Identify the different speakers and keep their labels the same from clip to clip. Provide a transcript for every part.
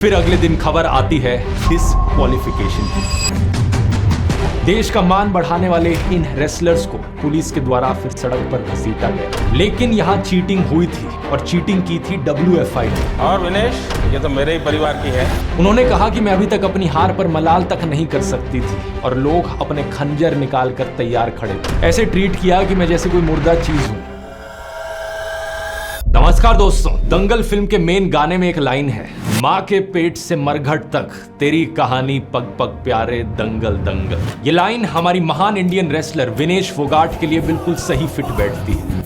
Speaker 1: फिर अगले दिन खबर आती है डिस्क्वालिफिकेशन की। देश का मान बढ़ाने वाले इन रेसलर्स को पुलिस के द्वारा फिर सड़क पर घसीटा गया, लेकिन यहाँ चीटिंग हुई थी और चीटिंग की थी WFI ने।
Speaker 2: और विनेश, ये तो मेरे ही परिवार की है।
Speaker 1: उन्होंने कहा कि मैं अभी तक अपनी हार पर मलाल तक नहीं कर सकती थी और लोग अपने खंजर निकाल कर तैयार खड़े थे। ऐसे ट्रीट किया कि मैं जैसे कोई मुर्दा चीज हूं। नमस्कार दोस्तों, दंगल फिल्म के मेन गाने में एक लाइन है, माँ के पेट से मरघट तक तेरी कहानी पग पग प्यारे दंगल दंगल। ये लाइन हमारी महान इंडियन रेसलर विनेश फोगाट के लिए बिल्कुल सही फिट बैठती है।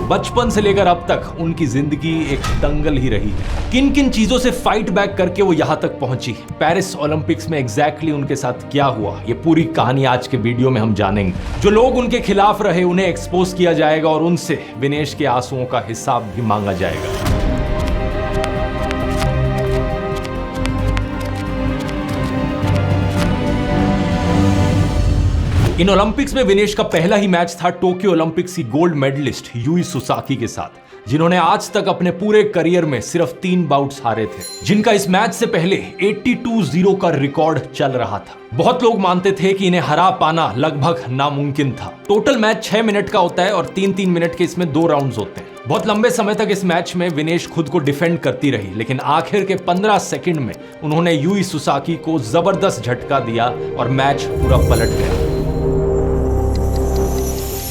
Speaker 1: बचपन से लेकर अब तक उनकी जिंदगी एक दंगल ही रही है। किन किन चीजों से फाइट बैक करके वो यहां तक पहुंची, पेरिस ओलंपिक्स में एग्जैक्टली उनके साथ क्या हुआ, ये पूरी कहानी आज के वीडियो में हम जानेंगे। जो लोग उनके खिलाफ रहे उन्हें एक्सपोज किया जाएगा और उनसे विनेश के आंसुओं का हिसाब भी मांगा जाएगा। इन ओलंपिक्स में विनेश का पहला ही मैच था टोक्यो ओलंपिक्स की गोल्ड मेडलिस्ट यूई सुसाकी के साथ, जिन्होंने आज तक अपने पूरे करियर में सिर्फ 3 बाउट्स हारे थे, जिनका इस मैच से पहले 82-0 का रिकॉर्ड चल रहा था। बहुत लोग मानते थे कि इन्हें हरा पाना लगभग नामुमकिन था। टोटल मैच 6 मिनट का होता है और 3-3 मिनट के इसमें 2 राउंड्स होते हैं। बहुत लंबे समय तक इस मैच में विनेश खुद को डिफेंड करती रही, लेकिन आखिर के 15 सेकंड में उन्होंने यूई सुसाकी को जबरदस्त झटका दिया और मैच पूरा पलट गया।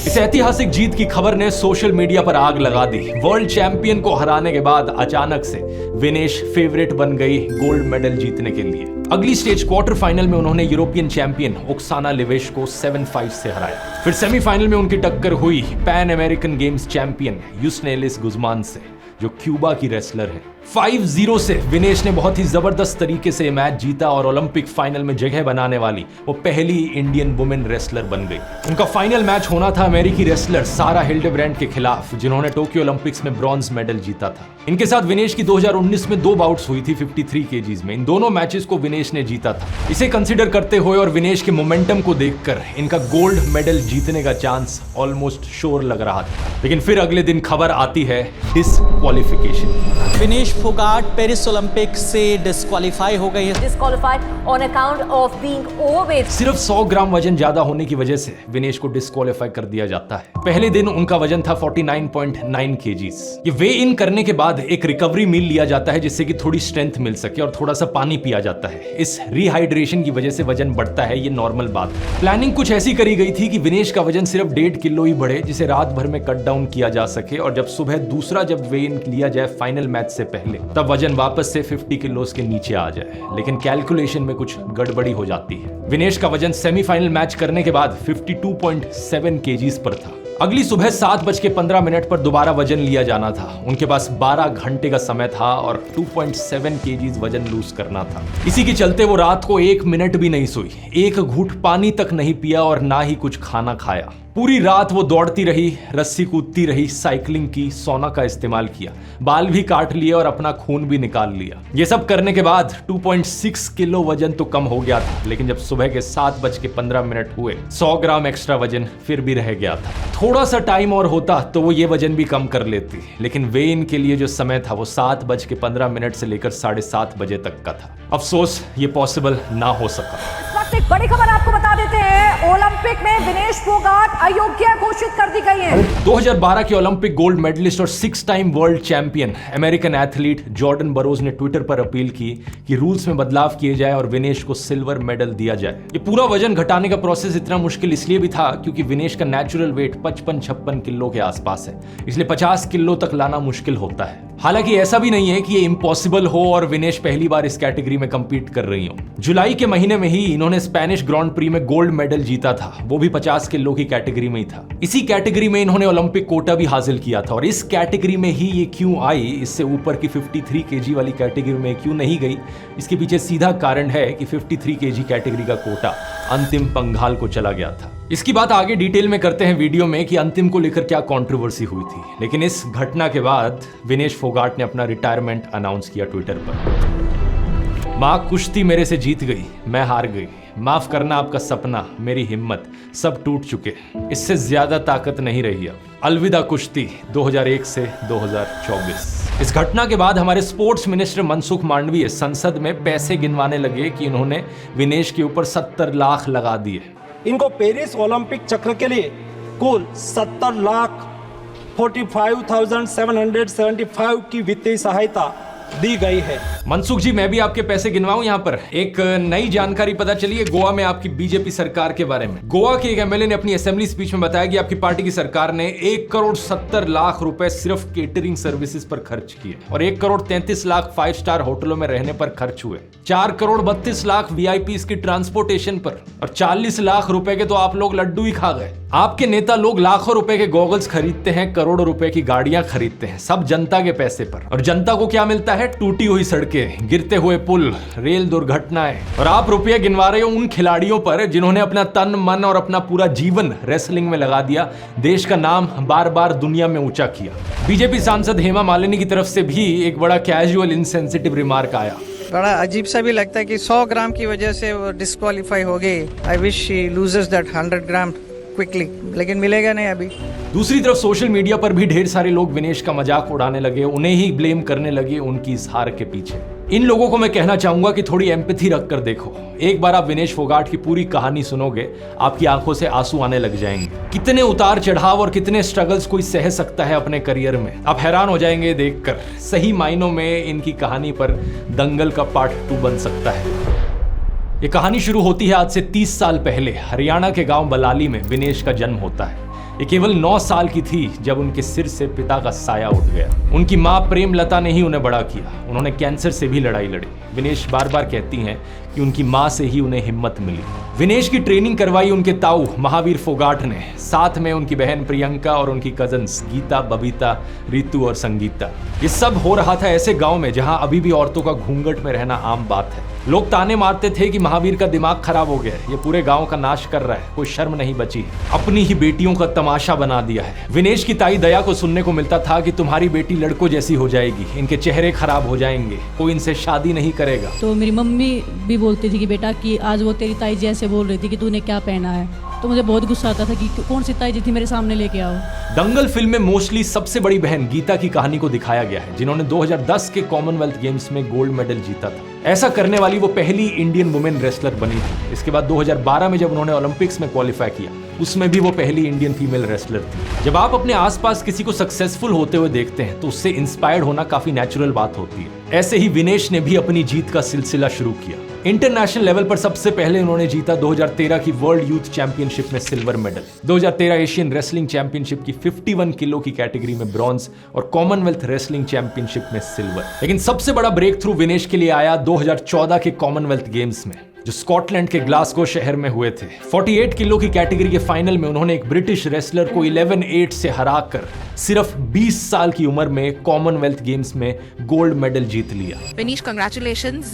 Speaker 1: इस ऐतिहासिक जीत की खबर ने सोशल मीडिया पर आग लगा दी। वर्ल्ड चैंपियन को हराने के बाद अचानक से विनेश फेवरेट बन गई गोल्ड मेडल जीतने के लिए। अगली स्टेज क्वार्टर फाइनल में उन्होंने यूरोपियन चैंपियन ओक्साना लिवेश को 7-5 से हराया। फिर सेमीफाइनल में उनकी टक्कर हुई Pan American Games champion Yusneylis Guzman से, जो क्यूबा की रेसलर है। 5-0 से विनेश ने बहुत ही जबरदस्त तरीके से मैच जीता और ओलंपिक फाइनल में जगह बनाने वाली वो पहली इंडियन वुमेन रेसलर बन गई। उनका फाइनल मैच होना था अमेरिकी रेसलर सारा हिल्डेब्रैंड के खिलाफ, जिन्होंने टोक्यो ओलंपिक्स में ब्रॉन्ज मेडल जीता था। इनके साथ विनेश की 2019 में 2 बाउट्स हुई थी 53 केजीज में। इन दोनों मैचेस को विनेश ने जीता था। इसे कंसिडर करते हुए और विनेश के मोमेंटम को देखकर इनका गोल्ड मेडल जीतने का चांस ऑलमोस्ट श्योर लग रहा था, लेकिन फिर अगले दिन खबर आती है disqualification.
Speaker 3: Vinesh Phogat Paris Olympic से डिस्क्वालीफाई हो गई है।
Speaker 4: Disqualified on account of being overweight.
Speaker 1: सिर्फ 100 ग्राम वजन ज्यादा होने की वजह से विनेश को डिस्क्वालीफाई कर दिया जाता है। पहले दिन उनका वजन था 49.9 केजीज। ये वे इन करने के बाद एक रिकवरी मील लिया जाता है, जिससे कि थोड़ी स्ट्रेंथ मिल सके और थोड़ा सा पानी पिया जाता है। इस रिहाइड्रेशन की वजह से वजन बढ़ता है, ये नॉर्मल बात है। प्लानिंग कुछ ऐसी करी गई थी कि विनेश का वजन सिर्फ 1.5 किलो ही बढ़े, जिसे रात भर में कट डाउन किया जा सके, और जब सुबह दूसरा जब वे इन लिया जाए फाइनल मैच से पहले, तब वजन वापस से 50 किलोस के नीचे आ जाए। लेकिन कैलकुलेशन में कुछ गड़बड़ी हो जाती है। विनेश का वजन सेमीफाइनल मैच करने के बाद 52.7 केजीज पर था। अगली सुबह 7:15 पर दोबारा वजन लिया जाना था। उनके पास 12 घंटे का समय था और 2.7 केजीज वजन लूज करना था। इसी के चलते वो रात को 1 मिनट भी नहीं सोई, एक घूंट पानी तक नहीं पिया और ना ही कुछ खाना खाया। पूरी रात वो दौड़ती रही, रस्सी कूदती रही, साइकिलिंग की, सोना का इस्तेमाल किया, बाल भी काट लिए और अपना खून भी निकाल लिया। ये सब करने के बाद 2.6 किलो वजन तो कम हो गया था, लेकिन जब सुबह के 7:15 हुए, 100 ग्राम एक्स्ट्रा वजन फिर भी रह गया था। थोड़ा सा टाइम और होता तो वो ये वजन भी कम कर लेती, लेकिन वे इन के लिए जो समय था वो 7:15 से लेकर 7:30 बजे तक का था। अफसोस ये पॉसिबल ना हो सका।
Speaker 4: इस वक्त एक बड़ी खबर आपको बता देते हैं, ओलंपिक में विनेश फोगाट अयोग्य घोषित कर दी गई है।
Speaker 1: 2012 के ओलंपिक गोल्ड मेडलिस्ट और 6 time world champion American athlete Jordan Burroughs ने ट्विटर पर अपील की कि रूल्स में बदलाव किए जाए और विनेश को सिल्वर मेडल दिया जाए। ये पूरा वजन घटाने का प्रोसेस इतना मुश्किल इसलिए भी था क्योंकि विनेश का नेचुरल वेट 55-56 किलो के आसपास है, इसलिए 50 किलो तक लाना मुश्किल होता है। हालांकि ऐसा भी नहीं है कि ये इम्पॉसिबल हो और विनेश पहली बार इस कैटेगरी में कंपीट कर रही हो। जुलाई के महीने में ही इन्होंने स्पेनिश ग्रांड प्री में गोल्ड मेडल जीता था, वो भी 50 किलो की कैटेगरी में ही था। इसी कैटेगरी में इन्होंने ओलंपिक कोटा भी हासिल किया था, और इस कैटेगरी में ही ये क्यों आई, इससे ऊपर की 53 केजी वाली कैटेगरी में क्यों नहीं गई, इसके पीछे सीधा कारण है कि 53 केजी कैटेगरी का कोटा अंतिम पंघाल को चला गया था। इसकी बात आगे डिटेल में करते हैं वीडियो में कि अंतिम को लेकर क्या कंट्रोवर्सी हुई थी, लेकिन इस घटना के बाद विनेश फोगाट ने अपना रिटायरमेंट अनाउंस किया ट्विटर पर। मां कुश्ती मेरे से जीत गई, मैं हार गई, माफ करना आपका सपना, मेरी हिम्मत, सब टूट चुके, इससे ज्यादा ताकत नहीं रही अब। अलविदा कुश्ती 2001 से 2024। इस घटना के बाद हमारे स्पोर्ट्स मिनिस्टर मनसुख मांडवीय संसद में पैसे गिनवाने लगे कि इन्होंने विनेश के ऊपर 70 लाख लगा दिए।
Speaker 5: इनको पेरिस ओलंपिक चक्र के लिए कुल 70,45,775 की वित्तीय सहायता दी गई है।
Speaker 1: मनसुख जी, मैं भी आपके पैसे गिनवाऊं यहाँ पर। एक नई जानकारी पता चली है गोवा में आपकी बीजेपी सरकार के बारे में। गोवा के एक एमएलए ने अपनी असेंबली स्पीच में बताया कि आपकी पार्टी की सरकार ने 1,70,00,000 रुपए सिर्फ केटरिंग सर्विसेज पर खर्च किए और 1,33,00,000 5 स्टार होटलों में रहने पर खर्च हुए, 4,32,00,000 वीआईपीज की ट्रांसपोर्टेशन पर और 40 लाख रुपए के तो आप लोग लड्डू ही खा गए। आपके नेता लोग लाखों रुपए के गॉगल्स खरीदते हैं, करोड़ों रुपए की गाड़ियां खरीदते हैं, सब जनता के पैसे पर। और जनता को क्या मिलता है? टूटी हुई सड़कें, गिरते हुए पुल, रेल दुर्घटनाएं। और आप रुपये गिनवा रहे हो उन खिलाड़ियों पर जिन्होंने अपना तन मन और अपना पूरा जीवन रेसलिंग में लगा दिया, देश का नाम बार बार दुनिया में ऊंचा किया। बीजेपी सांसद हेमा मालिनी की तरफ से भी एक बड़ा कैजुअल इनसेंसिटिव रिमार्क आया।
Speaker 6: बड़ा अजीब सा भी लगता है कि 100 ग्राम की वजह से वो डिस्क्वालीफाई हो गई। I wish she loses that 100 gram quickly, लेकिन मिलेगा नहीं अभी।
Speaker 1: दूसरी तरफ सोशल मीडिया पर भी ढेर सारे लोग विनेश का मजाक उड़ाने लगे, उन्हें ही ब्लेम करने लगे उनकी इस हार के पीछे। इन लोगों को मैं कहना चाहूंगा कि थोड़ी एम्पैथी रखकर देखो। एक बार आप विनेश फोगाट की पूरी कहानी सुनोगे, आपकी आंखों से आंसू आने लग जाएंगे। कितने उतार चढ़ाव और कितने स्ट्रगल्स कोई सह सकता है अपने करियर में, आप हैरान हो जाएंगे देखकर। सही मायनों में इनकी कहानी पर दंगल का पार्ट 2 बन सकता है। ये कहानी शुरू होती है आज से 30 साल पहले। हरियाणा के गांव बलाली में विनेश का जन्म होता है। ये केवल 9 साल की थी जब उनके सिर से पिता का साया उठ गया। उनकी मां प्रेमलता ने ही उन्हें बड़ा किया। उन्होंने कैंसर से भी लड़ाई लड़ी। विनेश बार बार कहती हैं कि उनकी मां से ही उन्हें हिम्मत मिली। विनेश की ट्रेनिंग करवाई उनके ताऊ महावीर फोगाट ने, साथ में उनकी बहन प्रियंका और उनकी कजन्स गीता, बबीता, रितु और संगीता। ये सब हो रहा था ऐसे गांव में जहां अभी भी औरतों का घूंघट में रहना आम बात है। लोग ताने मारते थे कि महावीर का दिमाग खराब हो गया है, ये पूरे गांव का नाश कर रहा है, कोई शर्म नहीं बची, अपनी ही बेटियों का तमाशा बना दिया है। विनेश की ताई दया को सुनने को मिलता था कि तुम्हारी बेटी लड़कों जैसी हो जाएगी, इनके चेहरे खराब हो जाएंगे, कोई इनसे शादी नहीं करेगा।
Speaker 7: तो मेरी मम्मी भी बोलती थी कि बेटा कि आज वो तेरी ताई जी ऐसे बोल रही थी कि तूने क्या पहना है, तो मुझे बहुत गुस्सा आता था कि कौन सी ताई जी थी मेरे सामने लेके आओ।
Speaker 1: दंगल फिल्म में मोस्टली सबसे बड़ी बहन गीता की कहानी को दिखाया गया है, जिन्होंने 2010 के कॉमनवेल्थ गेम्स में गोल्ड मेडल जीता था। ऐसा करने वाली वो पहली इंडियन वुमेन रेसलर बनी थी। इसके बाद 2012 में जब उन्होंने ओलंपिक्स में क्वालिफाई किया, उसमें भी वो पहली इंडियन फीमेल रेसलर थी। जब आप अपने आसपास किसी को सक्सेसफुल होते हुए देखते हैं तो उससे इंस्पायर्ड होना काफी नेचुरल बात होती है। ऐसे ही विनेश ने भी अपनी जीत का सिलसिला शुरू किया। इंटरनेशनल लेवल पर सबसे पहले उन्होंने जीता 2013 की वर्ल्ड यूथ चैंपियनशिप में silver medal, 2013 Asian wrestling championship की 51 किलो की कैटेगरी में ब्रॉन्ज और कॉमनवेल्थ रेसलिंग चैंपियनशिप में सिल्वर। लेकिन सबसे बड़ा ब्रेक थ्रू विनेश के लिए आया 2014 के कॉमनवेल्थ गेम्स में, जो स्कॉटलैंड के ग्लासगो शहर में हुए थे। 48 किलो की कैटेगरी के फाइनल में उन्होंने एक ब्रिटिश रेसलर को 11-8 से हराकर सिर्फ 20 साल की उम्र में कॉमनवेल्थ गेम्स में गोल्ड मेडल जीत लिया।
Speaker 8: विनीश, कंग्रेचुलेशंस।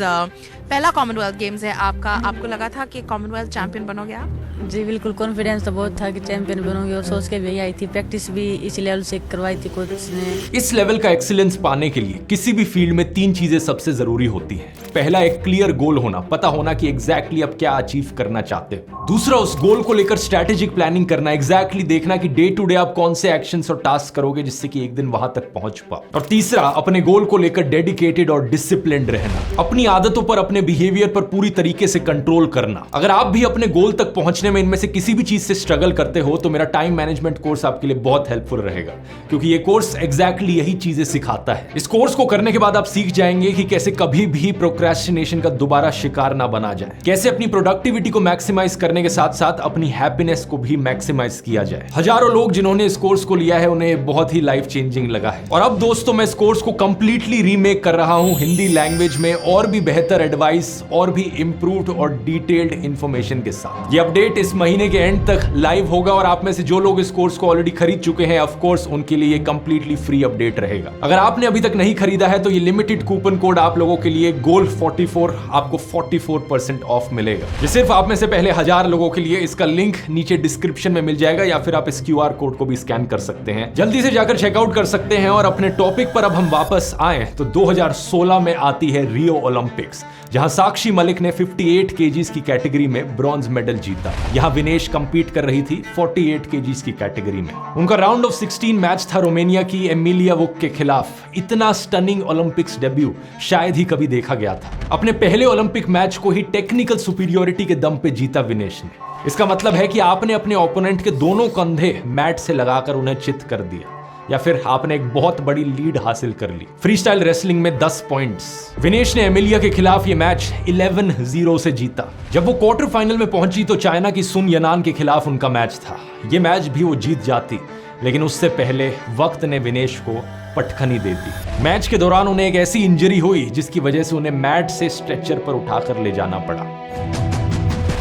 Speaker 8: पहला कॉमनवेल्थ गेम्स है आपका, आपको लगा था कि कॉमनवेल्थ चैंपियन बनोगे आप?
Speaker 7: जी बिल्कुल, कॉन्फिडेंस तो बहुत था कि चैंपियन बनूंगी और सोच के भी आई थी। प्रैक्टिस भी इस लेवल से करवाई थी कोच ने।
Speaker 1: इस लेवल का एक्सीलेंस पाने के लिए किसी भी फील्ड में 3 चीजें सबसे जरूरी होती हैं। पहला, एक क्लियर गोल होना, पता होना कि एग्जैक्टली आप क्या अचीव करना चाहते हो। दूसरा, उस गोल को लेकर स्ट्रैटेजिक प्लानिंग करना, एग्जैक्टली देखना कि डे टू डे आप कौन से एक्शंस और टास्क करोगे जिससे कि एक दिन वहां तक पहुंच पाओ। और तीसरा, अपने गोल को लेकर डेडिकेटेड और डिसिप्लिन्ड रहना, अपनी आदतों पर, अपने बिहेवियर पर पूरी तरीके से कंट्रोल करना। अगर आप भी अपने गोल तक पहुंचने में इनमें से किसी भी चीज से स्ट्रगल करते हो तो मेरा टाइम मैनेजमेंट कोर्स आपके लिए बहुत हेल्पफुल रहेगा, क्योंकि ये कोर्स एग्जैक्टली यही चीजें सिखाता है। इस कोर्स को करने के बाद आप सीख जाएंगे कि कैसे कभी भी प्रोक्रेस्टिनेशन का दोबारा शिकार ना बना जाए, कैसे अपनी प्रोडक्टिविटी को मैक्सिमाइज करने के साथ साथ अपनी हैप्पीनेस को भी मैक्सिमाइज किया जाए। हजारों लोग जिन्होंने इस कोर्स को लिया है उन्हें बहुत ही लाइफ चेंजिंग लगा है। और अब दोस्तों, मैं इस कोर्स को कंप्लीटली रीमेक कर रहा हूं हिंदी लैंग्वेज में, और भी बेहतर एडवाइस और भी इंप्रूव्ड और डिटेल्ड इंफॉर्मेशन के साथ। ये अपडेट इस महीने के एंड तक लाइव होगा और आप में से जो लोग इस कोर्स को ऑलरेडी खरीद चुके हैं, ऑफ कोर्स उनके लिए ये कंप्लीटली फ्री अपडेट रहेगा। अगर आपने अभी तक नहीं खरीदा है तो ये लिमिटेड कूपन कोड आप लोगों के लिए GOAL44 आपको 44% 50% ऑफ मिलेगा। ये सिर्फ आप में से पहले 1000 लोगों के लिए। इसका लिंक नीचे डिस्क्रिप्शन में मिल जाएगा या फिर आप इस QR कोड को भी स्कैन कर सकते हैं। जल्दी से जाकर चेकआउट कर सकते हैं। और अपने टॉपिक पर अब हम वापस आए तो 2016 में आती है रियो ओलंपिक्स, जहां साक्षी मलिक ने 58 केजीज की कैटेगरी में ब्रॉन्ज मेडल जीता। यहां विनेश कंपीट कर रही थी 48 केजीज की कैटेगरी में। उनका राउंड ऑफ 16 मैच था रोमानिया की एमिलिया वुक के खिलाफ। इतना स्टनिंग ओलंपिक्स डेब्यू शायद ही कभी देखा गया था। अपने पहले ओलंपिक मैच को ही टेक्निकल सुपीरियोरिटी के दम पे जीता विनेश ने। इसका मतलब है कि आपने अपने ओपोनेंट के दोनों कंधे मैट से लगाकर उन्हें चित कर दिया, या फिर आपने एक बहुत बड़ी लीड हासिल कर ली। फ्रीस्टाइल रेसलिंग में 10 पॉइंट्स। विनेश ने एमिलिया के खिलाफ ये मैच 11-0 से जीता। जब वो क्वार्टर फाइनल में पहुंची तो चाइना की सुन यनान के खिलाफ उनका मैच था। ये मैच भी वो जीत जाती, लेकिन उससे पहले वक्त ने विनेश को पटखनी दे दी। मैच के दौरान उन्हें एक ऐसी इंजरी हुई जिसकी वजह से उन्हें मैट से स्ट्रेचर पर उठाकर ले जाना पड़ा।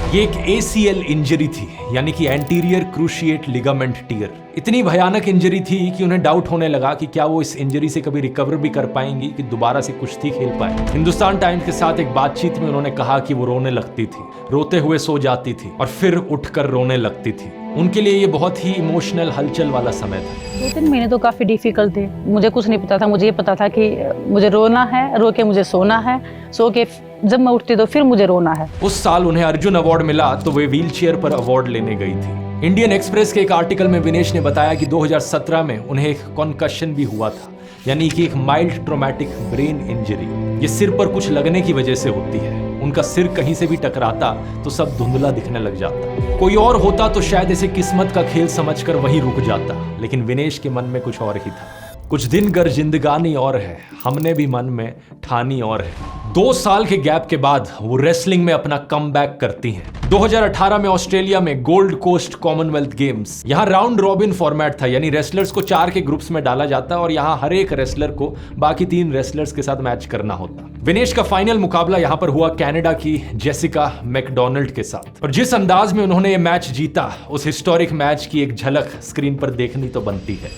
Speaker 1: ये एक ACL इंजरी थी, यानी कि एंटीरियर क्रूशिएट लिगामेंट टियर। इतनी भयानक इंजरी थी कि उन्हें डाउट होने लगा कि क्या वो इस इंजरी से कभी रिकवर भी कर पाएंगी, कि दोबारा से कुश्ती खेल पाए। हिंदुस्तान टाइम्स के साथ एक बातचीत में उन्होंने कहा कि वो रोने लगती थी, रोते हुए सो जाती थी और फिर उठकर रोने लगती थी। उनके लिए ये बहुत ही इमोशनल हलचल वाला समय था।
Speaker 9: 2-3 महीने तो काफ़ी डिफिकल्ट थे। मुझे कुछ नहीं पता था। मुझे ये पता था कि मुझे रोना है, रो के मुझे सोना है, सो के जब मैं उठती तो फिर मुझे रोना है।
Speaker 1: उस साल उन्हें अर्जुन अवार्ड मिला तो वे व्हीलचेयर पर अवार्ड लेने गई थी। इंडियन एक्सप्रेस के एक आर्टिकल में विनेश ने बताया कि 2017 में उन्हें एक कॉन्कशन भी हुआ था, यानी कि एक माइल्ड ट्रोमैटिक ब्रेन इंजरी। ये सिर पर कुछ लगने की वजह से होती है। उनका सिर कहीं से भी टकराता तो सब धुंधला दिखने लग जाता। कोई और होता तो शायद इसे किस्मत का खेल समझकर वहीं रुक जाता, लेकिन विनेश के मन में कुछ और ही था। कुछ दिन गर जिंदगानी और है, हमने भी मन में ठानी और है। 2 साल के गैप के बाद वो रेसलिंग में अपना कमबैक करती हैं। 2018 में ऑस्ट्रेलिया में गोल्ड कोस्ट कॉमनवेल्थ गेम्स। यहाँ राउंड रॉबिन फॉर्मेट था, यानी रेसलर्स को 4 के ग्रुप्स में डाला जाता और यहाँ हर एक रेसलर को बाकी 3 रेसलर्स के साथ मैच करना होता। विनेश का फाइनल मुकाबला यहाँ पर हुआ कनाडा की जेसिका मैकडोनाल्ड के साथ, और जिस अंदाज में उन्होंने ये मैच जीता, उस हिस्टोरिक मैच की एक झलक स्क्रीन पर देखनी तो बनती है।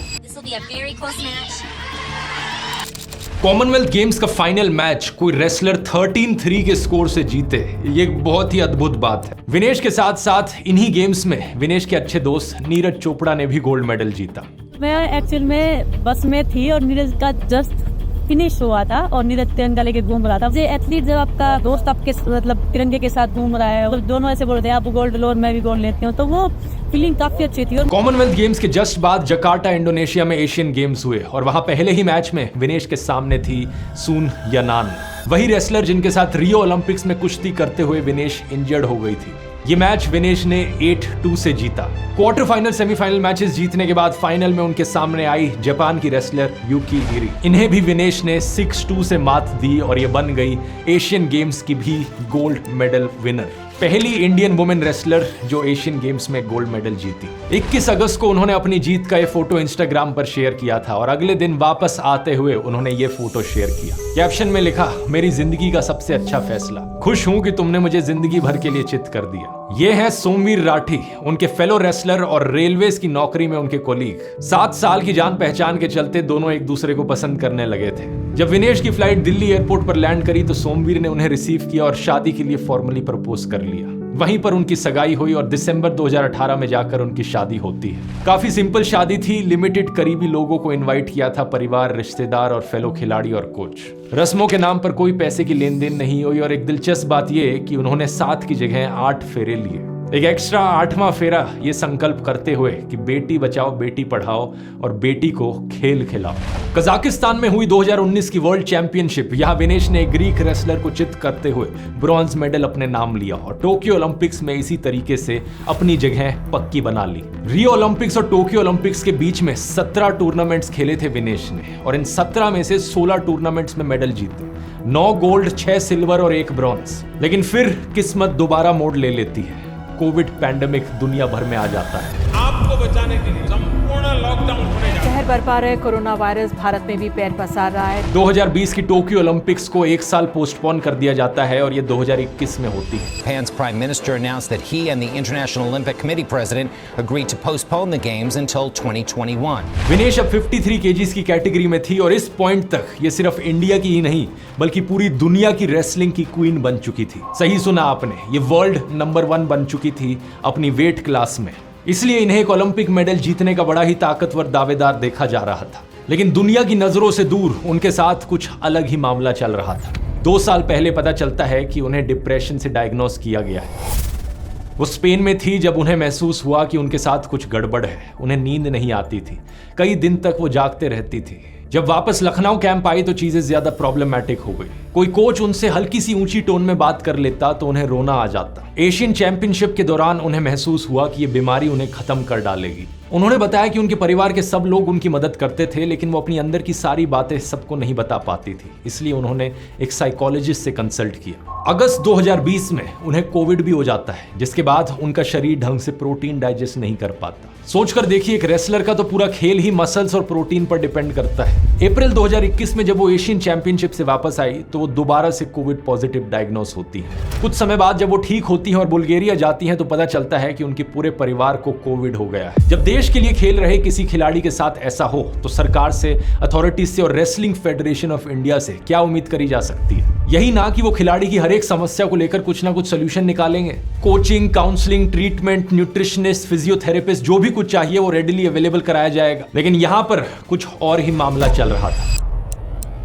Speaker 1: कॉमनवेल्थ गेम्स का फाइनल मैच कोई रेसलर 13-3 के स्कोर से जीते, ये एक बहुत ही अद्भुत बात है। विनेश के साथ साथ इन्हीं गेम्स में विनेश के अच्छे दोस्त नीरज चोपड़ा ने भी गोल्ड मेडल जीता।
Speaker 7: मैं एक्चुअल में बस में थी और नीरज का जस्ट फिनिश हुआ था और नीरज तिरंगा लेके घूम रहा था। एथलीट जब आपका दोस्त आपके मतलब तिरंगे के साथ घूम रहा है और दोनों ऐसे बोल रहे थे आप गोल्ड लो और मैं भी गोल्ड लेती हूँ, तो वो फीलिंग काफी अच्छी थी। और
Speaker 1: कॉमनवेल्थ गेम्स के जस्ट बाद जकार्ता इंडोनेशिया में एशियन गेम्स हुए और वहां पहले ही मैच में विनेश के सामने थी सुन यनान, वही रेसलर जिनके साथ रियो ओलंपिक्स में कुश्ती करते हुए विनेश इंजर्ड हो गई थी। ये मैच विनेश ने 8-2 से जीता। क्वार्टर फाइनल सेमीफाइनल मैचेस जीतने के बाद फाइनल में उनके सामने आई जापान की रेसलर यूकी हीरी। इन्हें भी विनेश ने 6-2 से मात दी और ये बन गई एशियन गेम्स की भी गोल्ड मेडल विनर, पहली इंडियन वुमेन रेसलर जो एशियन गेम्स में गोल्ड मेडल जीती। 21 अगस्त को उन्होंने अपनी जीत का ये फोटो इंस्टाग्राम पर शेयर किया था और अगले दिन वापस आते हुए उन्होंने ये फोटो शेयर किया। कैप्शन में लिखा, मेरी जिंदगी का सबसे अच्छा फैसला, खुश हूं कि तुमने मुझे जिंदगी भर के लिए चित कर दिया। ये है सोमवीर राठी, उनके फेलो रेसलर और रेलवेज की नौकरी में उनके कोलीग। 7 साल की जान पहचान के चलते दोनों एक दूसरे को पसंद करने लगे थे। जब विनेश की फ्लाइट दिल्ली एयरपोर्ट पर लैंड करी तो सोमवीर ने उन्हें रिसीव किया और शादी के लिए फॉर्मली प्रपोज कर लिया। वहीं पर उनकी सगाई हुई और दिसंबर 2018 में जाकर उनकी शादी होती है। काफी सिंपल शादी थी, लिमिटेड करीबी लोगों को इनवाइट किया था, परिवार, रिश्तेदार और फेलो खिलाड़ी और कोच। रस्मों के नाम पर कोई पैसे की लेन देन नहीं हुई और एक दिलचस्प बात यह कि उन्होंने 7 की जगह 8 फेरे लिए। एक एक्स्ट्रा 8वां फेरा ये संकल्प करते हुए कि बेटी बचाओ, बेटी पढ़ाओ और बेटी को खेल खिलाओ। कजाकिस्तान में हुई 2019 की वर्ल्ड चैंपियनशिप, यहाँ विनेश ने ग्रीक रेसलर को चित करते हुए ब्रॉन्ज मेडल अपने नाम लिया और टोक्यो ओलंपिक्स में इसी तरीके से अपनी जगह पक्की बना ली। रियो ओलंपिक्स और टोक्यो ओलंपिक्स के बीच में 17 टूर्नामेंट्स खेले थे विनेश ने और इन 17 में से 16 टूर्नामेंट्स में मेडल जीते, 9 गोल्ड, 6 सिल्वर और 1 ब्रॉन्ज। लेकिन फिर किस्मत दोबारा मोड़ ले लेती है। कोविड पैंडेमिक दुनिया भर में आ जाता है।
Speaker 2: आपको बचाने के लिए संपूर्ण लॉकडाउन होने जा रहा है।
Speaker 4: शहर कर पा रहे, कोरोना वायरस भारत में भी पैर पसार रहा है।
Speaker 1: 2020 की टोक्यो ओलंपिक्स को 1 साल पोस्टपोन कर दिया जाता है और ये 2021 में होती है।
Speaker 10: Japan's Prime Minister announced that he and the International Olympic Committee president agreed to postpone the games until 2021.
Speaker 1: Vinesh अब 53 केजीज की कैटेगरी में थी और इस पॉइंट तक ये सिर्फ इंडिया की ही नहीं बल्कि पूरी दुनिया की रेसलिंग की क्वीन बन चुकी थी। सही सुना आपने, ये वर्ल्ड नंबर 1 बन चुकी थी अपनी वेट क्लास में। इसलिए इन्हें एक ओलंपिक मेडल जीतने का बड़ा ही ताकतवर दावेदार देखा जा रहा था। लेकिन दुनिया की नजरों से दूर उनके साथ कुछ अलग ही मामला चल रहा था। 2 साल पहले पता चलता है कि उन्हें डिप्रेशन से डायग्नोस किया गया है। वो स्पेन में थी जब उन्हें महसूस हुआ कि उनके साथ कुछ गड़बड़ है। उन्हें नींद नहीं आती थी, कई दिन तक वो जागते रहती थी। जब वापस लखनऊ कैंप आई तो चीजें ज्यादा प्रॉब्लमैटिक हो गई। कोई कोच उनसे हल्की सी ऊंची टोन में बात कर लेता तो उन्हें रोना आ जाता। एशियन चैंपियनशिप के दौरान उन्हें महसूस हुआ कि ये बीमारी उन्हें खत्म कर डालेगी। उन्होंने बताया कि उनके परिवार के सब लोग उनकी मदद करते थे, लेकिन वो अपनी अंदर की सारी बातें सबको नहीं बता पाती थी। इसलिए उन्होंने एक साइकोलॉजिस्ट से कंसल्ट किया। अगस्त 2020 में उन्हें कोविड भी हो जाता है, जिसके बाद उनका शरीर ढंग से प्रोटीन डाइजेस्ट नहीं कर पाता। सोचकर देखिए, एक रेसलर का तो पूरा खेल ही मसल्स और प्रोटीन पर डिपेंड करता है। अप्रैल 2021 में जब वो एशियन चैंपियनशिप से वापस आई तो वो दोबारा से कोविड पॉजिटिव डायग्नोस होती है। कुछ समय बाद जब वो ठीक होती हैं और बुल्गारिया जाती हैं तो पता चलता है कि उनके पूरे परिवार को कोविड हो गया है। जब देश के लिए खेल रहे किसी खिलाड़ी के साथ ऐसा हो तो सरकार से, अथॉरिटीज से और रेसलिंग फेडरेशन ऑफ इंडिया से क्या उम्मीद करी जा सकती है? यही ना कि वो खिलाड़ी की हर एक समस्या को लेकर कुछ ना कुछ सोल्यूशन निकालेंगे। Coaching, counselling, treatment, nutritionist, physiotherapist, जो भी कुछ चाहिए वो रेडिली अवेलेबल कराया जाएगा। लेकिन यहाँ पर कुछ और ही मामला चल रहा था।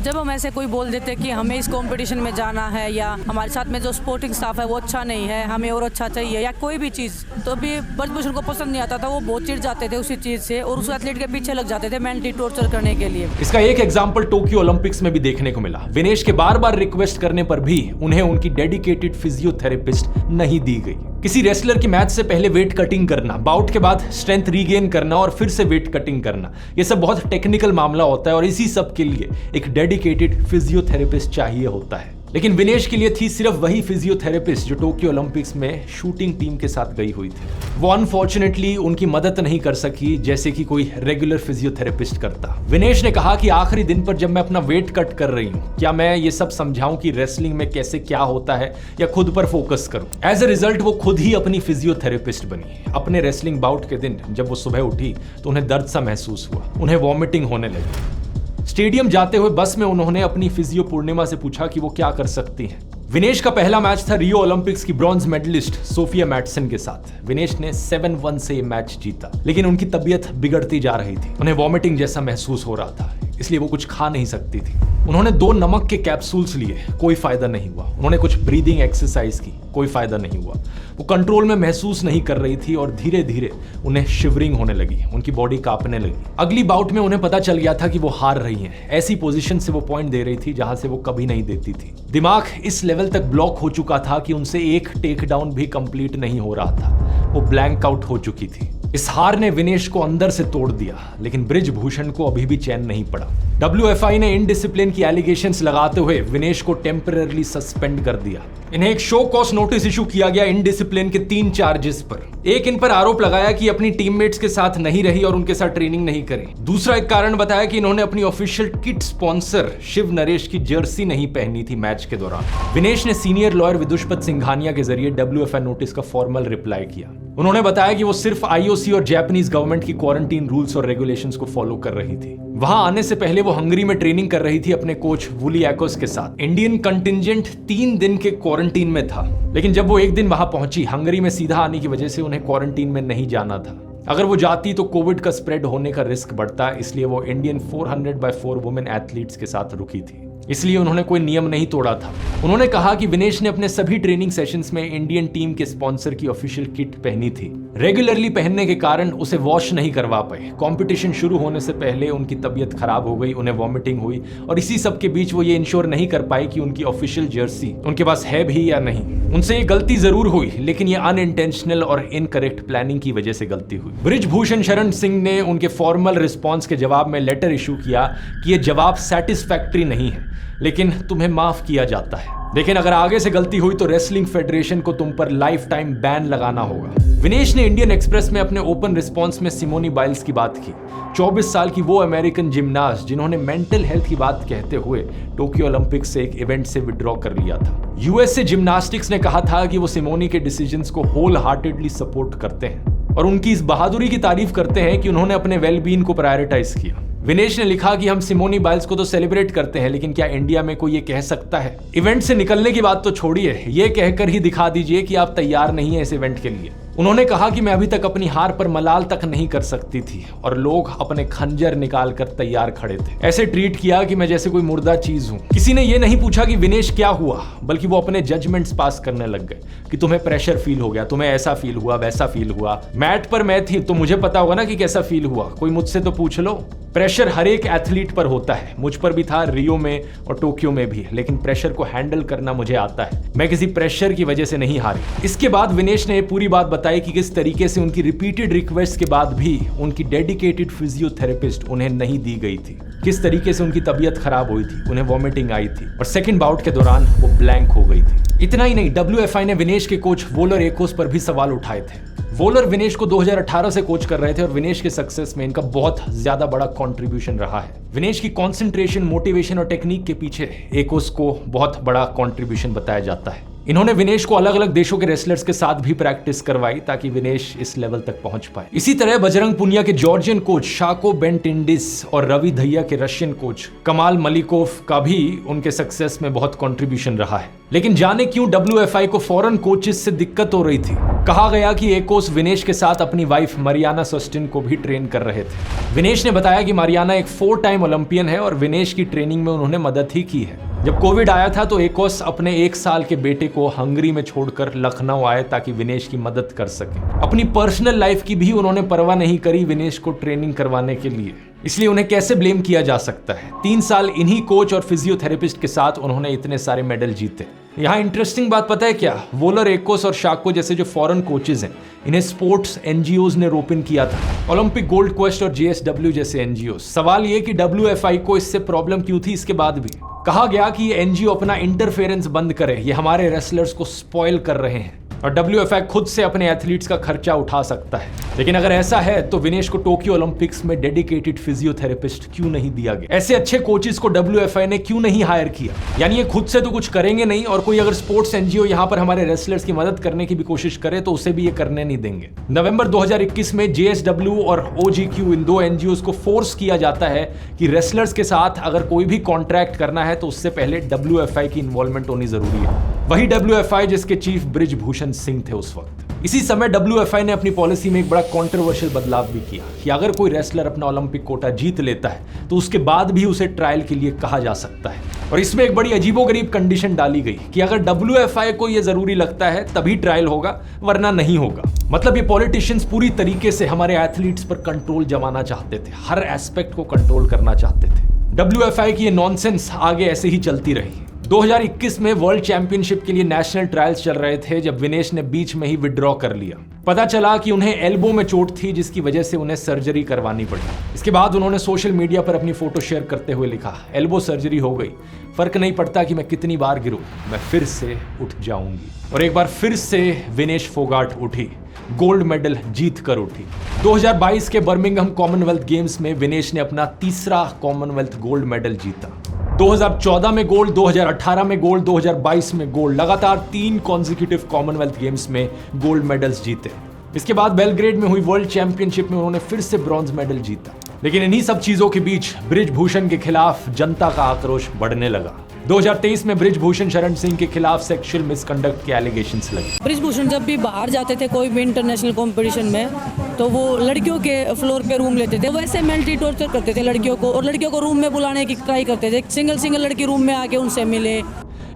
Speaker 7: जब हम ऐसे कोई बोल देते कि हमें इस कंपटीशन में जाना है या हमारे साथ में जो स्पोर्टिंग स्टाफ है वो अच्छा नहीं है, हमें और अच्छा चाहिए या कोई भी चीज़, तो भी बचपन को पसंद नहीं आता था। वो बहुत चिढ़ जाते थे उसी चीज़ से और उस एथलीट के पीछे लग जाते थे मेंटली टॉर्चर करने के लिए।
Speaker 1: इसका एक एग्जाम्पल टोक्यो ओलंपिक्स में भी देखने को मिला। विनेश के बार बार रिक्वेस्ट करने पर भी उन्हें उनकी डेडिकेटेड फिजियोथेरेपिस्ट नहीं दी गई। किसी रेसलर की मैच से पहले वेट कटिंग करना, बाउट के बाद स्ट्रेंथ रीगेन करना और फिर से वेट कटिंग करना, ये सब बहुत टेक्निकल मामला होता है और इसी सब के लिए एक डेडिकेटेड फिजियोथेरेपिस्ट चाहिए होता है। लेकिन विनेश के लिए थी सिर्फ वही फिजियोथेरेपिस्ट जो टोक्यो ओलंपिक्स में शूटिंग टीम के साथ गई हुई थी। वो अनफॉर्चुनेटली उनकी मदद नहीं कर सकी जैसे कि कोई रेगुलर फिजियोथेरेपिस्ट करता। विनेश ने कहा कि आखिरी दिन पर जब मैं अपना वेट कट कर रही हूँ, क्या मैं ये सब समझाऊं कि रेसलिंग में कैसे क्या होता है या खुद पर फोकस करूं। एज ए रिजल्ट वो खुद ही अपनी फिजियोथेरेपिस्ट बनी। अपने रेसलिंग बाउट के दिन जब वो सुबह उठी तो उन्हें दर्द सा महसूस हुआ, उन्हें वॉमिटिंग होने लगी। स्टेडियम जाते हुए बस में उन्होंने अपनी फिजियो पूर्णिमा से पूछा कि वो क्या कर सकती हैं। विनेश का पहला मैच था रियो ओलंपिक्स की ब्रॉन्ज मेडलिस्ट सोफिया मैटसन के साथ। विनेश ने 7-1 से मैच जीता, लेकिन उनकी तबीयत बिगड़ती जा रही थी। उन्हें वॉमिटिंग जैसा महसूस हो रहा था, इसलिए वो कुछ खा नहीं सकती थी। उन्होंने 2 नमक के कैप्सूल्स लिए, कोई फायदा नहीं हुआ। उन्होंने कुछ ब्रीदिंग एक्सरसाइज की, कोई फायदा नहीं हुआ। वो कंट्रोल में महसूस नहीं कर रही थी और धीरे धीरे उन्हें शिवरिंग होने लगी, उनकी बॉडी कांपने लगी। अगली बाउट में उन्हें पता चल गया था कि वो हार रही हैं। ऐसी पोजीशन से वो पॉइंट दे रही थी जहां से वो कभी नहीं देती थी। दिमाग इस लेवल तक ब्लॉक हो चुका था कि उनसे एक टेक डाउन भी कंप्लीट नहीं हो रहा था। वो ब्लैंक आउट हो चुकी थी। इस हार ने विनेश को अंदर से तोड़ दिया, लेकिन ब्रिजभूषण को अभी भी चैन नहीं पड़ा। WFI ने इनडिसिप्लिन की एलिगेशंस लगाते हुए विनेश को टेम्पररी सस्पेंड कर दिया। इन्हें एक शो कॉज नोटिस इशू किया गया इनडिसिप्लिन के 3 चार्जेस पर। एक, इन पर आरोप लगाया कि अपनी टीममेट्स के साथ नहीं रही और उनके साथ ट्रेनिंग नहीं करी। दूसरा एक कारण बताया कि इन्होंने अपनी official kit sponsor Shiv Naresh की जर्सी नहीं पहनी थी मैच के दौरान। विनेश ने सीनियर लॉयर विदुषपत सिंघानिया के जरिए WFI नोटिस का फॉर्मल रिप्लाई किया। उन्होंने बताया कि वो सिर्फ IOC और जापानीज गवर्नमेंट की क्वारंटीन रूल्स और रेगुलेशंस को फॉलो कर रही थी। वहां आने से पहले वो हंगरी में ट्रेनिंग कर रही थी अपने कोच वुलियाकोस के साथ। इंडियन कंटिंजेंट 3 दिन के क्वारंटीन में था, लेकिन जब वो एक दिन वहां पहुंची, हंगरी में सीधा आने की वजह से उन्हें क्वारंटीन में नहीं जाना था। अगर वो जाती तो कोविड का स्प्रेड होने का रिस्क बढ़ता, इसलिए वो इंडियन 400x4 वुमेन एथलीट्स के साथ रुकी थी। इसलिए उन्होंने कोई नियम नहीं तोड़ा था। उन्होंने कहा कि विनेश ने अपने सभी ट्रेनिंग सेशंस में इंडियन टीम के स्पॉन्सर की ऑफिशियल किट पहनी थी। रेगुलरली पहनने के कारण उसे वॉश नहीं करवा पाए। कंपटीशन शुरू होने से पहले उनकी तबीयत खराब हो गई, उन्हें वॉमिटिंग हुई और इसी सब के बीच वो ये इंश्योर नहीं कर पाई कि उनकी ऑफिशियल जर्सी उनके पास है भी या नहीं। उनसे ये गलती जरूर हुई, लेकिन ये अनइंटेंशनल और इनकरेक्ट प्लानिंग की वजह से गलती हुई। ब्रिजभूषण शरण सिंह ने उनके फॉर्मल रिस्पॉन्स के जवाब में लेटर इशू किया कि ये जवाब सेटिस्फैक्ट्री नहीं है, लेकिन तुम्हें माफ किया जाता है। लेकिन अगर आगे से गलती हुई तो रेसलिंग फेडरेशन को तुम पर लाइफ टाइम बैन लगाना होगा। विनेश ने इंडियन एक्सप्रेस में अपने ओपन रिस्पॉन्स में सिमोनी बाइल्स की बात की। 24 साल की वो अमेरिकन जिम्नास्ट जिन्होंने मेंटल हेल्थ की बात कहते हुए टोक्यो ओलंपिक से एक इवेंट से विड्रॉ कर लिया था। यूएसए जिम्नास्टिक्स ने कहा था कि वो सिमोनी के डिसीजंस को होल हार्टेडली सपोर्ट करते हैं और उनकी इस बहादुरी की तारीफ करते हैं कि उन्होंने अपने वेलबींग को प्रायोरिटाइज किया। विनेश ने लिखा कि हम सिमोनी बाइल्स को तो सेलिब्रेट करते हैं, लेकिन क्या इंडिया में कोई ये कह सकता है? इवेंट से निकलने की बात तो छोड़िए, ये कहकर ही दिखा दीजिए कि आप तैयार नहीं है इस इवेंट के लिए। उन्होंने कहा कि मैं अभी तक अपनी हार पर मलाल तक नहीं कर सकती थी और लोग अपने खंजर निकाल कर तैयार खड़े थे। ऐसे ट्रीट किया कि मैं जैसे कोई मुर्दा चीज हूं। किसी ने ये नहीं पूछा कि विनेश क्या हुआ, बल्कि वो अपने जजमेंट्स पास करने लग गए कि तुम्हें प्रेशर फील हो गया, तुम्हें ऐसा फील हुआ, वैसा फील हुआ। मैट पर मैं थी तो मुझे पता होगा ना कि कैसा फील हुआ, कोई मुझसे तो पूछ लो। प्रेशर हर एक एथलीट पर होता है, मुझ पर भी था, रियो में और टोक्यो में भी, लेकिन प्रेशर को हैंडल करना मुझे आता है। मैं किसी प्रेशर की वजह से नहीं हारी। इसके बाद विनेश ने पूरी बात बताई कि किस तरीके से उनकी रिपीटेड रिक्वेस्ट के बाद भी उनकी डेडिकेटेड फिजियोथेरेपिस्ट उन्हें नहीं दी गई थी। किस तरीके से उनकी तबीयत खराब हुई थी, उन्हें वॉमिटिंग आई थी और सेकंड बाउट के दौरान वो ब्लैंक हो गई थी। इतना ही नहीं, WFI ने विनेश के कोच वोलर एकोस पर भी सवाल उठाए थे। वोलर विनेश को 2018 से कोच कर रहे थे और विनेश के सक्सेस में इनका बहुत ज्यादा बड़ा कंट्रीब्यूशन रहा है। विनेश की कंसंट्रेशन, मोटिवेशन और टेक्निक के पीछे एकोस को बहुत बड़ा कंट्रीब्यूशन बताया जाता है। इन्होंने विनेश को अलग अलग देशों के रेसलर्स के साथ भी प्रैक्टिस करवाई ताकि विनेश इस लेवल तक पहुंच पाए। इसी तरह बजरंग पुनिया के जॉर्जियन कोच शाको बेंटिंडिस और रवि धैया के रशियन कोच कमाल मलिकोव का भी उनके सक्सेस में बहुत कंट्रीब्यूशन रहा है। लेकिन जाने क्यों WFI को फॉरेन कोचेस से दिक्कत हो रही थी। कहा गया कि एकोस विनेश के साथ अपनी वाइफ मारियाना सोस्टिन को भी ट्रेन कर रहे थे। विनेश ने बताया कि मारियाना एक 4 टाइम ओलंपियन है और विनेश की ट्रेनिंग में उन्होंने मदद ही की है। जब कोविड आया था तो एकोस अपने 1 साल के बेटे को हंगरी में छोड़कर लखनऊ आए ताकि विनेश की मदद कर सके। अपनी पर्सनल लाइफ की भी उन्होंने परवाह नहीं करी विनेश को ट्रेनिंग करवाने के लिए, इसलिए उन्हें कैसे ब्लेम किया जा सकता है। 3 साल इन्हीं कोच और फिजियोथेरेपिस्ट के साथ उन्होंने इतने सारे मेडल जीते। यहाँ इंटरेस्टिंग बात पता है क्या, वोलर एकोस और शाको जैसे जो फॉरेन कोचेज हैं, इन्हें स्पोर्ट्स NGOs ने रोप इन किया था, ओलंपिक गोल्ड क्वेस्ट और JSW जैसे NGOs। सवाल ये कि WFI को इससे प्रॉब्लम क्यों थी। इसके बाद भी कहा गया कि ये NGO अपना इंटरफेरेंस बंद करे, ये हमारे रेसलर्स को स्पॉइल कर रहे हैं और WFI खुद से अपने एथलीट्स का खर्चा उठा सकता है। लेकिन अगर ऐसा है तो विनेश को टोक्यो ओलंपिक्स में डेडिकेटेड फिजियोथेरेपिस्ट क्यों नहीं दिया गया? ऐसे अच्छे कोचेस को WFI ने क्यों नहीं हायर किया? यानी ये खुद से तो कुछ करेंगे नहीं और कोई अगर स्पोर्ट्स NGO यहाँ पर हमारे रेसलर्स की मदद करने की भी कोशिश करे तो उसे भी ये करने नहीं देंगे। नवंबर 2021 में JSW और OGQ इन 2 NGOs को फोर्स किया जाता है कि रेसलर्स के साथ अगर कोई भी कॉन्ट्रैक्ट करना है तो उससे पहले WFI की इन्वॉल्वमेंट होनी जरूरी है। वही WFI जिसके चीफ ब्रिजभूषण सिंह थे उस वक्त। इसी समय WFI ने अपनी पॉलिसी में एक बड़ा कंट्रोवर्शियल बदलाव भी किया कि अगर कोई रेसलर अपना ओलंपिक कोटा जीत लेता है तो उसके बाद भी उसे ट्रायल के लिए कहा जा सकता है। और इसमें एक बड़ी अजीबोगरीब कंडीशन डाली गई कि अगर WFI को यह जरूरी लगता है तभी ट्रायल होगा, वरना नहीं होगा। मतलब ये पॉलिटिशियंस पूरी तरीके से हमारे एथलीट्स पर कंट्रोल जमाना चाहते थे, हर एस्पेक्ट को कंट्रोल करना चाहते थे। WFI की ये नॉनसेंस आगे ऐसे ही चलती रही। 2021 में वर्ल्ड चैंपियनशिप के लिए नेशनल ट्रायल्स चल रहे थे जब विनेश ने बीच में ही विड्रॉ कर लिया। पता चला कि उन्हें एल्बो में चोट थी जिसकी वजह से उन्हें सर्जरी करवानी पड़ी। इसके बाद उन्होंने सोशल मीडिया पर अपनी फोटो शेयर करते हुए लिखा, एल्बो सर्जरी हो गई, फर्क नहीं पड़ता कि मैं कितनी बार गिरूं, मैं फिर से उठ जाऊंगी। और एक बार फिर से विनेश फोगाट उठी, गोल्ड मेडल जीत कर उठी। 2022 के बर्मिंघम कॉमनवेल्थ गेम्स में विनेश ने अपना 3रा कॉमनवेल्थ गोल्ड मेडल जीता। 2014 में गोल्ड, 2018 में गोल्ड, 2022 में गोल्ड, लगातार 3 कॉन्जिक्यूटिव कॉमनवेल्थ गेम्स में गोल्ड मेडल्स जीते। इसके बाद बेलग्रेड में हुई वर्ल्ड चैंपियनशिप में उन्होंने फिर से ब्रॉन्ज मेडल जीता। लेकिन इन्हीं सब चीजों के बीच ब्रिजभूषण के खिलाफ जनता का आक्रोश बढ़ने लगा। 2023 में ब्रिजभूषण शरण सिंह के खिलाफ सेक्सुअल मिसकंडक्ट के एलिगेशंस लगे।
Speaker 7: ब्रिजभूषण जब भी बाहर जाते थे कोई भी इंटरनेशनल कंपटीशन में तो वो लड़कियों के फ्लोर पे रूम लेते थे, वैसे मेंटली टॉर्चर करते थे लड़कियों को और लड़कियों को रूम में बुलाने की ट्राई करते थे, सिंगल लड़की रूम में आके उनसे मिले।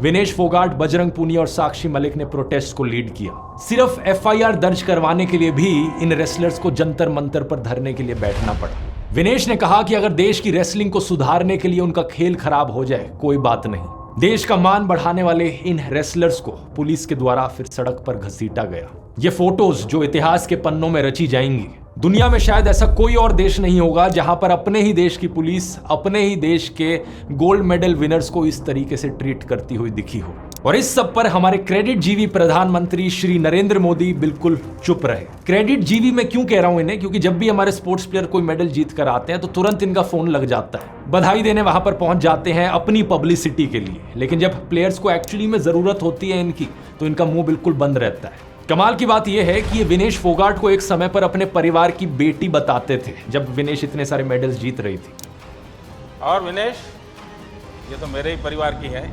Speaker 1: विनेश फोगाट, बजरंग पुनिया और साक्षी मलिक ने प्रोटेस्ट को लीड किया। सिर्फ FIR दर्ज करवाने के लिए भी इन रेसलर्स को जंतर मंतर पर धरने के लिए बैठना पड़ा। विनेश ने कहा कि अगर देश की रेसलिंग को सुधारने के लिए उनका खेल खराब हो जाए कोई बात नहीं, देश का मान बढ़ाने वाले इन रेसलर्स को पुलिस के द्वारा फिर सड़क पर घसीटा गया। ये फोटोज जो इतिहास के पन्नों में रची जाएंगी। दुनिया में शायद ऐसा कोई और देश नहीं होगा जहां पर अपने ही देश की पुलिस अपने ही देश के गोल्ड मेडल विनर्स को इस तरीके से ट्रीट करती हुई दिखी हो। और इस सब पर हमारे क्रेडिट जीवी प्रधानमंत्री श्री नरेंद्र मोदी बिल्कुल चुप रहे। क्रेडिट जीवी मैं क्यों कह रहा हूं इन्हें, क्योंकि जब भी हमारे स्पोर्ट्स प्लेयर कोई मेडल जीत कर आते हैं तो तुरंत इनका फोन लग जाता है, बधाई देने वहां पर पहुंच जाते हैं अपनी पब्लिसिटी के लिए। लेकिन जब प्लेयर्स को एक्चुअली में जरूरत होती है इनकी, तो इनका मुंह बिल्कुल बंद रहता है। कमाल की बात यह है कि ये विनेश फोगाट को एक समय पर अपने परिवार की बेटी बताते थे, जब विनेश इतने सारे मेडल्स जीत रही थी।
Speaker 2: और विनेश, ये तो मेरे ही परिवार की है।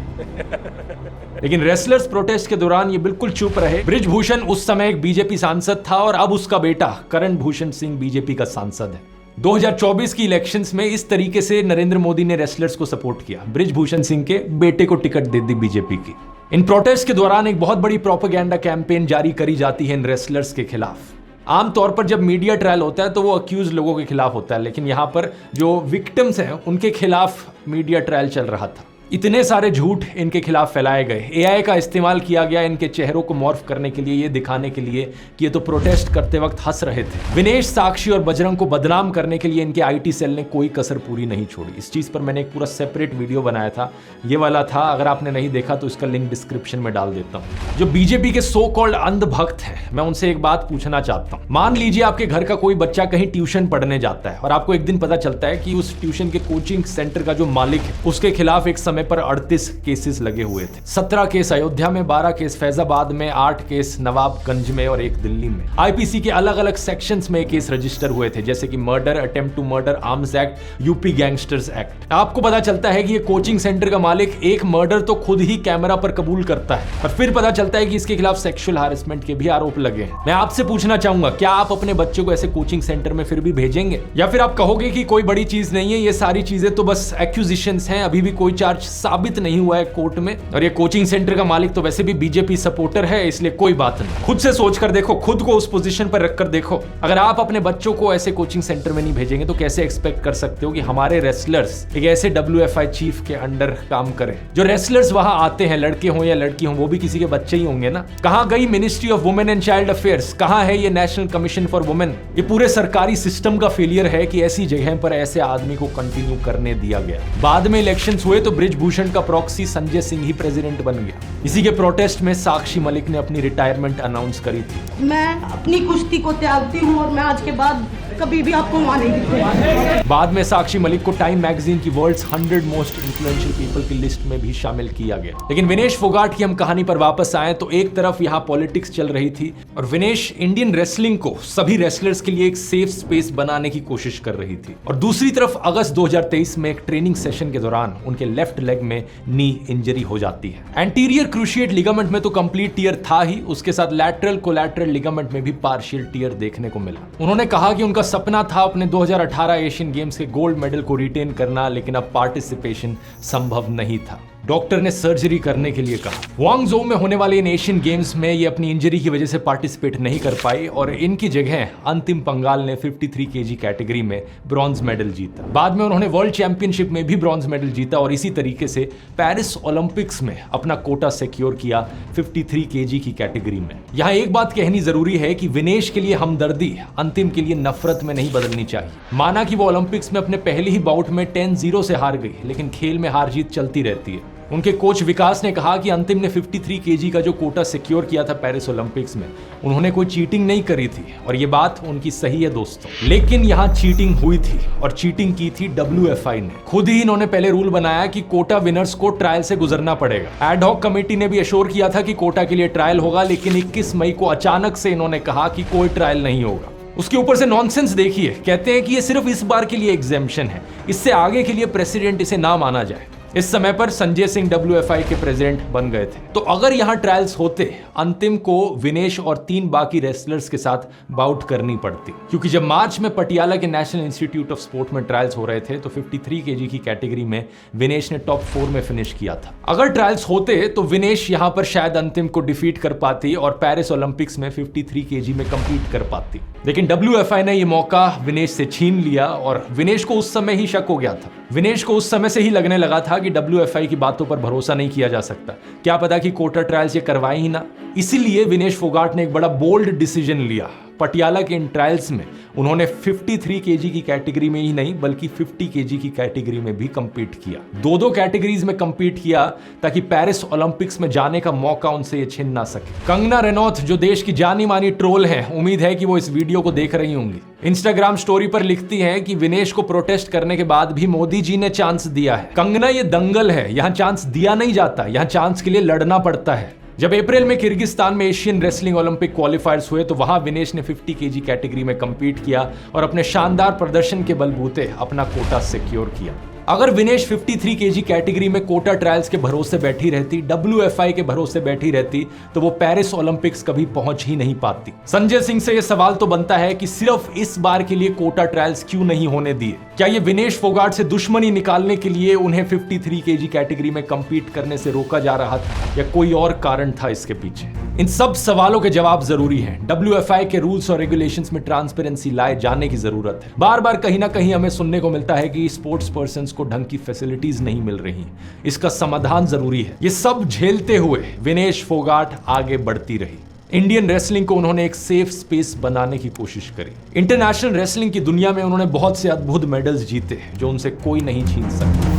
Speaker 1: लेकिन रेसलर्स प्रोटेस्ट के दौरान ये बिल्कुल चुप रहे। बृजभूषण उस समय एक बीजेपी सांसद था और अब उसका बेटा करण भूषण सिंह बीजेपी का सांसद है। 2024 की इलेक्शंस में इस तरीके से नरेंद्र मोदी ने रेसलर्स को सपोर्ट किया, बृजभूषण सिंह के बेटे को टिकट दे दी बीजेपी की। इन प्रोटेस्ट के दौरान एक बहुत बड़ी प्रोपेगेंडा कैंपेन जारी करी जाती है इन रेसलर्स के खिलाफ। आमतौर पर जब मीडिया ट्रायल होता है तो वो अक्यूज लोगों के खिलाफ होता है, लेकिन यहां पर जो विक्टिम्स हैं उनके खिलाफ मीडिया ट्रायल चल रहा था। इतने सारे झूठ इनके खिलाफ फैलाए गए, एआई का इस्तेमाल किया गया इनके चेहरों को मॉर्फ करने के लिए, ये दिखाने के लिए कि ये तो प्रोटेस्ट करते वक्त हंस रहे थे। विनेश, साक्षी और बजरंग को बदनाम करने के लिए इनके आईटी सेल ने कोई कसर पूरी नहीं छोड़ी। इस चीज पर मैंने एक पूरा सेपरेट वीडियो बनाया था, ये वाला था। अगर आपने नहीं देखा तो इसका लिंक डिस्क्रिप्शन में डाल देता हूँ। जो बीजेपी के सो कॉल्ड अंधभक्त है, मैं उनसे एक बात पूछना चाहता हूँ। मान लीजिए आपके घर का कोई बच्चा कहीं ट्यूशन पढ़ने जाता है और आपको एक दिन पता चलता है कि उस ट्यूशन के कोचिंग सेंटर का जो मालिक है उसके खिलाफ एक समय पर 38 केसेस लगे हुए थे। 17 केस अयोध्या में, 12 केस फैजाबाद में, 8 केस नवाबगंज में और एक दिल्ली में। आईपीसी के अलग अलग सेक्शंस में केस रजिस्टर हुए थे, जैसे कि murder, attempt to murder, arms act, UP gangsters act. आपको पता चलता है कि ये कोचिंग सेंटर का मालिक एक मर्डर तो खुद ही कैमरा पर कबूल करता है, और फिर पता चलता है कि इसके खिलाफ सेक्सुअल हैरेसमेंट के भी आरोप लगे हैं। मैं आपसे पूछना चाहूंगा, क्या आप अपने बच्चे को ऐसे कोचिंग सेंटर में फिर भी भेजेंगे, या फिर आप कहोगे कि कोई बड़ी चीज नहीं है, ये सारी चीजें तो बस एक्यूजिशंस हैं, अभी भी कोई चार्ज साबित नहीं हुआ है कोर्ट में, और ये कोचिंग सेंटर का मालिक तो वैसे भी बीजेपी सपोर्टर है, इसलिए कोई बात नहीं। खुद से सोचकर देखो, खुद को उस पोजीशन पर रखकर देखो। अगर आप अपने बच्चों को ऐसे कोचिंग सेंटर में नहीं भेजेंगे तो कैसे एक्सपेक्ट कर सकते हो कि हमारे रेसलर्स एक ऐसे WFI चीफ के अंडर काम करें। जो रेसलर्स वहां आते हैं, लड़के हों या लड़की हों, वो भी किसी के बच्चे ही होंगे ना। कहां गई ministry of women and child affairs, कहां है ये नेशनल कमीशन फॉर वुमेन? ये पूरे सरकारी सिस्टम का फेलियर है कि ऐसी जगह पर ऐसे आदमी को कंटिन्यू करने दिया गया। बाद में इलेक्शंस हुए तो बृजभूषण का प्रॉक्सी संजय सिंह ही प्रेसिडेंट बन गया। इसी के प्रोटेस्ट में साक्षी मलिक ने अपनी रिटायरमेंट अनाउंस करी थी।
Speaker 11: मैं अपनी कुश्ती को त्यागती हूँ और मैं आज के बाद कभी भी आपको वहां नहीं दिखूंगा।
Speaker 1: बाद में साक्षी मलिक को टाइम मैगजीन की वर्ल्ड्स 100 मोस्ट इन्फ्लुएंशियल पीपल की लिस्ट में भी शामिल किया गया। लेकिन विनेश फोगाट की हम कहानी पर वापस आए तो एक तरफ यहाँ पॉलिटिक्स चल रही थी और विनेश इंडियन रेसलिंग को, सभी रेसलर्स के लिए एक सेफ स्पेस बनाने की कोशिश कर रही थी, और दूसरी तरफ अगस्त 2023 में एक ट्रेनिंग सेशन के दौरान उनके लेफ्ट लेग में नी इंजरी हो जाती है। एंटीरियर क्रूशिएट लिगामेंट में तो कंप्लीट टियर था ही, उसके साथ लैटरल कोलैटरल लिगामेंट में भी पार्शियल टियर देखने को मिला। उन्होंने कहा कि उनका सपना था अपने 2018 एशियन गेम्स के गोल्ड मेडल को रिटेन करना, लेकिन अब पार्टिसिपेशन संभव नहीं था। डॉक्टर ने सर्जरी करने के लिए कहा। ग्वांगझो में होने वाले इन एशियन गेम्स में ये अपनी इंजरी की वजह से पार्टिसिपेट नहीं कर पाई और इनकी जगह अंतिम पंगाल ने 53 kg कैटेगरी में ब्रॉन्ज मेडल जीता। बाद में उन्होंने वर्ल्ड चैंपियनशिप में भी ब्रॉन्ज मेडल जीता और इसी तरीके से पेरिस ओलंपिक्स में अपना कोटा सिक्योर किया 53 kg की कैटेगरी में। यहाँ एक बात कहनी जरूरी है कि विनेश के लिए हमदर्दी अंतिम के लिए नफरत में नहीं बदलनी चाहिए। माना कि वो ओलंपिक्स में अपने पहले ही बाउट में 10-0 से हार गई, लेकिन खेल में हार जीत चलती रहती है। उनके कोच विकास ने कहा कि अंतिम ने 53 kg का जो कोटा सिक्योर किया था पेरिस ओलंपिक्स में, उन्होंने कोई चीटिंग नहीं करी थी, और ये बात उनकी सही है दोस्तों। लेकिन यहाँ चीटिंग हुई थी और चीटिंग की थी WFI ने। खुद ही इन्होंने पहले रूल बनाया कि कोटा विनर्स को ट्रायल से गुजरना पड़ेगा। एड हॉक कमेटी ने भी एश्योर किया था कि कोटा के लिए ट्रायल होगा, लेकिन 21 मई को अचानक से इन्होंने कहा कि कोई ट्रायल नहीं होगा। उसके ऊपर से नॉनसेंस देखिए, कहते हैं कि ये सिर्फ इस बार के लिए एग्जेम्पशन है, इससे आगे के लिए प्रेसिडेंट इसे ना माना जाए। इस समय पर संजय सिंह WFI के प्रेसिडेंट बन गए थे। तो अगर यहाँ ट्रायल्स होते, अंतिम को विनेश और 3 बाकी रेसलर्स के साथ बाउट करनी पड़ती, क्योंकि जब मार्च में पटियाला के नेशनल इंस्टीट्यूट ऑफ स्पोर्ट में ट्रायल्स हो रहे थे तो 53 kg की कैटेगरी में विनेश ने टॉप 4 में फिनिश किया था। अगर ट्रायल्स होते तो विनेश यहाँ पर शायद अंतिम को डिफीट कर पाती और पेरिस ओलंपिक्स में 53 kg में कंपीट कर पाती, लेकिन WFI ने यह मौका विनेश से छीन लिया और विनेश को उस समय ही शक हो गया था। विनेश को उस समय से ही लगने लगा था कि WFI की बातों पर भरोसा नहीं किया जा सकता, क्या पता कि कोटा ट्रायल्स ये करवाए ही ना। इसीलिए विनेश फोगाट ने एक बड़ा बोल्ड डिसीजन लिया पटियाला के इन ट्रायल्स में उन्होंने 53 केजी की कैटेगरी में ही नहीं बल्कि 50 केजी की कैटेगरी में भी कंपीट किया। दो कैटेगरीज में कंपीट किया ताकि पेरिस ओलंपिक्स में जाने का मौका उनसे ये छिन ना सके। कंगना रनौत जो देश की जानी मानी ट्रोल हैं, उम्मीद है कि वो इस वीडियो को देख रही होंगी। इंस्टाग्राम स्टोरी पर लिखती हैं कि विनेश को प्रोटेस्ट करने के बाद भी मोदी जी ने चांस दिया है। कंगना, ये दंगल है, यहां चांस दिया नहीं जाता, यहां चांस के लिए लड़ना पड़ता है। जब अप्रैल में किर्गिस्तान में एशियन रेसलिंग ओलंपिक क्वालिफायर्स हुए तो वहां विनेश ने 50 केजी कैटेगरी में कंपीट किया और अपने शानदार प्रदर्शन के बलबूते अपना कोटा सिक्योर किया। अगर विनेश 53 केजी कैटेगरी में कोटा ट्रायल्स के भरोसे बैठी रहती, WFI के भरोसे बैठी रहती, तो वो पेरिस ओलंपिक्स कभी पहुंच ही नहीं पाती। संजय सिंह से यह सवाल तो बनता है कि सिर्फ इस बार के लिए कोटा ट्रायल्स क्यों नहीं होने दिए? क्या ये विनेश फोगाट से दुश्मनी निकालने के लिए उन्हें 53 केजी कैटेगरी में कंपीट करने से रोका जा रहा था या कोई और कारण था इसके पीछे? इन सब सवालों के जवाब जरूरी हैं। WFI के रूल्स और रेगुलेशंस में ट्रांसपेरेंसी लाए जाने की जरूरत है। बार बार कहीं ना कहीं हमें सुनने को मिलता है कि स्पोर्ट्स पर्संस को ढंग की फैसिलिटीज नहीं मिल रही। इसका समाधान जरूरी है। ये सब झेलते हुए विनेश फोगाट आगे बढ़ती रही। इंडियन रेसलिंग को उन्होंने एक सेफ स्पेस बनाने की कोशिश करी। इंटरनेशनल रेसलिंग की दुनिया में उन्होंने बहुत से अद्भुत मेडल्स जीते जो उनसे कोई नहीं छीन सकता।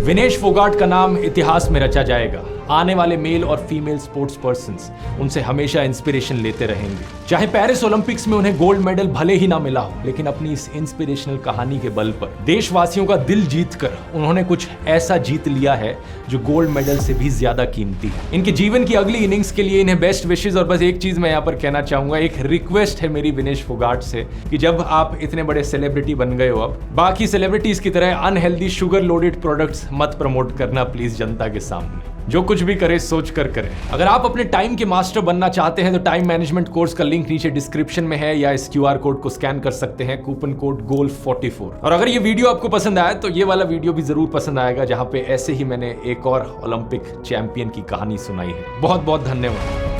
Speaker 1: विनेश फोगाट का नाम इतिहास में रचा जाएगा। आने वाले मेल और फीमेल स्पोर्ट्स पर्संस उनसे हमेशा इंस्पिरेशन लेते रहेंगे। चाहे पेरिस ओलंपिक्स में उन्हें गोल्ड मेडल भले ही ना मिला हो, लेकिन अपनी इस इंस्पिरेशनल कहानी के बल पर देशवासियों का दिल जीतकर उन्होंने कुछ ऐसा जीत लिया है जो गोल्ड मेडल से भी ज्यादा कीमती है। इनके जीवन की अगली इनिंग्स के लिए इन्हें बेस्ट विशेस। और बस एक चीज मैं यहाँ पर कहना चाहूंगा, एक रिक्वेस्ट है मेरी विनेश फोगाट से कि जब आप इतने बड़े सेलिब्रिटी बन गए हो, अब बाकी सेलिब्रिटीज की तरह अनहेल्दी शुगर लोडेड प्रोडक्ट्स मत प्रमोट करना प्लीज जनता के सामने। जो कुछ भी करे सोच कर करें। अगर आप अपने टाइम के मास्टर बनना चाहते हैं तो टाइम मैनेजमेंट कोर्स का लिंक नीचे डिस्क्रिप्शन में है या इस QR कोड को स्कैन कर सकते हैं, कूपन कोड GOLF44। और अगर ये वीडियो आपको पसंद आया तो ये वाला वीडियो भी जरूर पसंद आएगा, जहां पे ऐसे ही मैंने एक और ओलंपिक चैंपियन की कहानी सुनाई है। बहुत बहुत धन्यवाद।